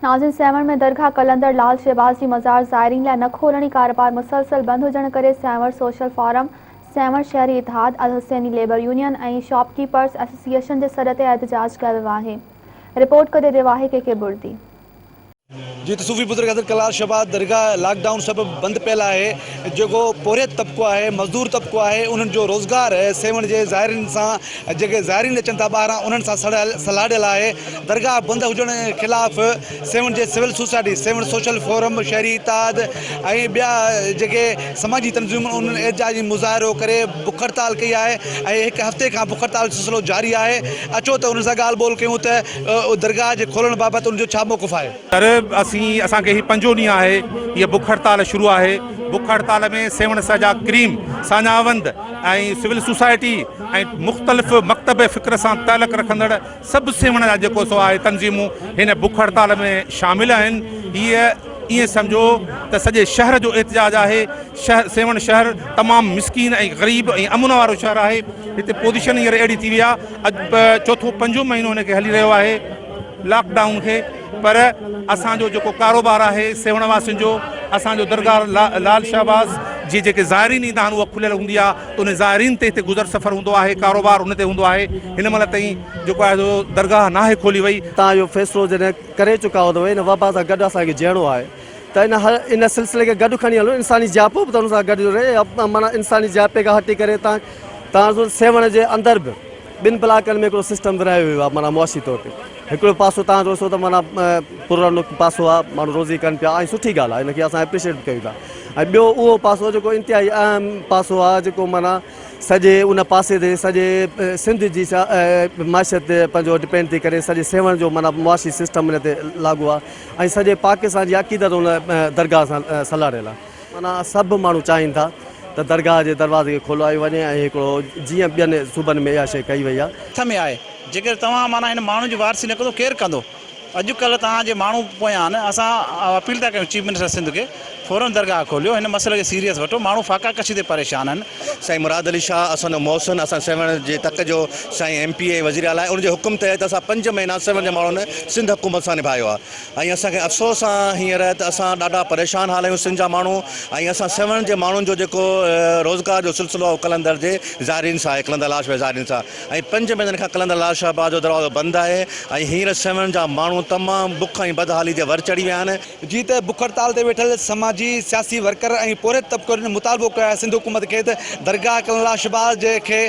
नाज़िन सेवण में दरगाह कलंदर लाल शहबाज की मज़ार ज़ायरीन लाइ न खोलण कारोबार मुसलसल बंद हुजण करे सेवण सोशल फोरम, सेवण शहरी इतिहाद, अल हुसैनी लेबर यूनियन और शॉपकीपर्स एसोसिएशन के सॾ ते एहतजाज कयो वियो आहे। रिपोर्ट करे रहियो आहे के बुर्दी। जी तो सूफ़ी बुजुर्ग हज़रत कलाल शहबाज दरगाह लॉकडाउन सब बंद पियल है। जो पोरे तबको है, मजदूर तबको है, उन्हनि जो रोज़गार है सेवण के ज़ायरीन से जेके ज़ायरीन अचन था ॿाहिरां उन्हनि सां सलाडियल है। दरगाह बंद हुजण के खिलाफ़ सेवण के civil society, Sehwan social forum, शहरी इतिहाद ऐं ॿिया जेके समाजी तंज़ीमूं उन्हनि एहतजाजी मुज़ाहिरो करे बुख हड़ताल कई है। एक हफ़्ते का बुख हड़ताल सिलसिलो जारी है। अचो तो उन सां ॻाल्हि ॿोल कयूं त दरगाह के खोलण बाबत उनजो छा मौक़िफ़ है। असांखे ही 5 ॾींहुं आहे ये बुख हड़ताल शुरू है। बुख हड़ताल में सेवण सजा क्रीम, सानावंद ऐं सिविल सोसाइटी ऐं मुख़्तलिफ़ मकतब फ़िक्र से ताल्लुक़ रखंदड़ सब सेवण जा जेको सो आहे तंज़ीमूं हिन बुख हड़ताल में शामिल आहिनि। हीअ ईअं सम्झो त सॼे शहर जो एहतजाज है। सेवण शहर तमाम मिसकीन ऐं ग़रीब ऐं अमुन वारो शहर है। हिते पोजीशन हींअर अहिड़ी थी वई आहे, अॼु चौथो 5 महीनो हिनखे हली रहियो आहे लॉकडाउन के। पर असो जो कारोबार है सेवण वासियों जो, असो दरगाह लाल शहबाज जी जेके ज़ायरीन ईंदा आहिनि उहा खुलियल हूंदी आहे, तो उन ज़ायरीन ते हिते गुज़र सफ़र होंगे है, कारोबार उन ते होंदो आहे। हिन महिल ताईं जो दरगाह ना है खोली वही। तव्हांजो फ़ैसिलो जॾहिं करे चुका हो इन वबा सां गॾु असांखे जीअणो आहे त इन सिलसिले के गॾु खणी हलो। इंसानी जाप बि त उन सां गॾु रहे, माना इंसानी जापे खां हटी करे तव्हां सेवण जे अंदर भी 2 ब्लॉकनि में हिकिड़ो सिस्टम विरायो वियो आहे। माना मुआशी तौर ते हिकिड़ो पासो तव्हां ॾिसो त माना पुरानो पासो आहे, माण्हू रोज़ी कनि पिया ऐं सुठी ॻाल्हि आहे, इनखे असां एप्रिशिएट कयूं था। ऐं ॿियो उहो पासो जेको इंतिहाई अहम पासो आहे, जेको माना सॼे उन पासे ते सॼे सिंध जी माशियत ते पंहिंजो डिपेंड थी करे सॼे सेवण जो माना मुआशी सिस्टम इन ते लागू आहे ऐं सॼे पाकिस्तान जी अक़ीदत उन दरगाह सां सलाड़ियल आहे। माना सभु माण्हू चाहिनि था त दरगाह के दरवाज़े के खोलायो वञे ऐं हिकिड़ो जीअं ॿियनि सूबनि में इहा शइ कई वई आहे। में आहे जेकर तव्हां माना इन माण्हू जी वारसी न कंदो केरु कंदो। अॼुकल्ह तव्हांजे माण्हू पोयां आहिनि। असां अपील था कयूं चीफ मिनिस्टर सिंध के फौरन दरगाह खोलियो, हिन मसइले के सीरियस वठो। माण्हू फाका कशी ते परेशान आहिनि। साईं मुराद अली शाह असांजो मौसन असां सेवण जे तक जो साईं MP ऐं वज़ीर आला आहे, उनजे हुकुम तहत असां 5 महीना सेवण जे माण्हुनि सिंध हुकूमत सां निभायो आहे। ऐं असांखे अफ़सोस आहे हींअर त असां ॾाढा परेशान हाल आहियूं सिंध जा माण्हू। ऐं असां सेवण जे माण्हुनि जो जेको रोज़गार जो सिलसिलो आहे कलंदर जे ज़ायरीन सां आहे, कलंदर लाल शहबाज ज़ायरीन सां। ऐं 5 महीननि खां कलंदर लाल शहबाज जो दरवाज़ो बंदि आहे ऐं हींअर सेवण जा माण्हू तमामु बुख ऐं बदहाली जे वर चढ़ी विया आहिनि। जी त बुख हड़ताल ते वेठल समाजी सियासी वर्कर ऐं पोरे तबको ने मुतालबो कयो आहे सिंध हुकूमत के त दरगाह कलाल शहबाज के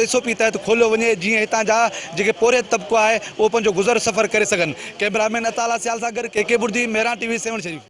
SOP तहत खोलियो वञे, जीअं हितां जा जेके पोरे तबको है वो पंहिंजो गुज़र सफ़र करे सघनि। कैमरामैन अताला सियाल सां गॾु KK बुर्दी, मेहरान TV, सेवण शरीफ।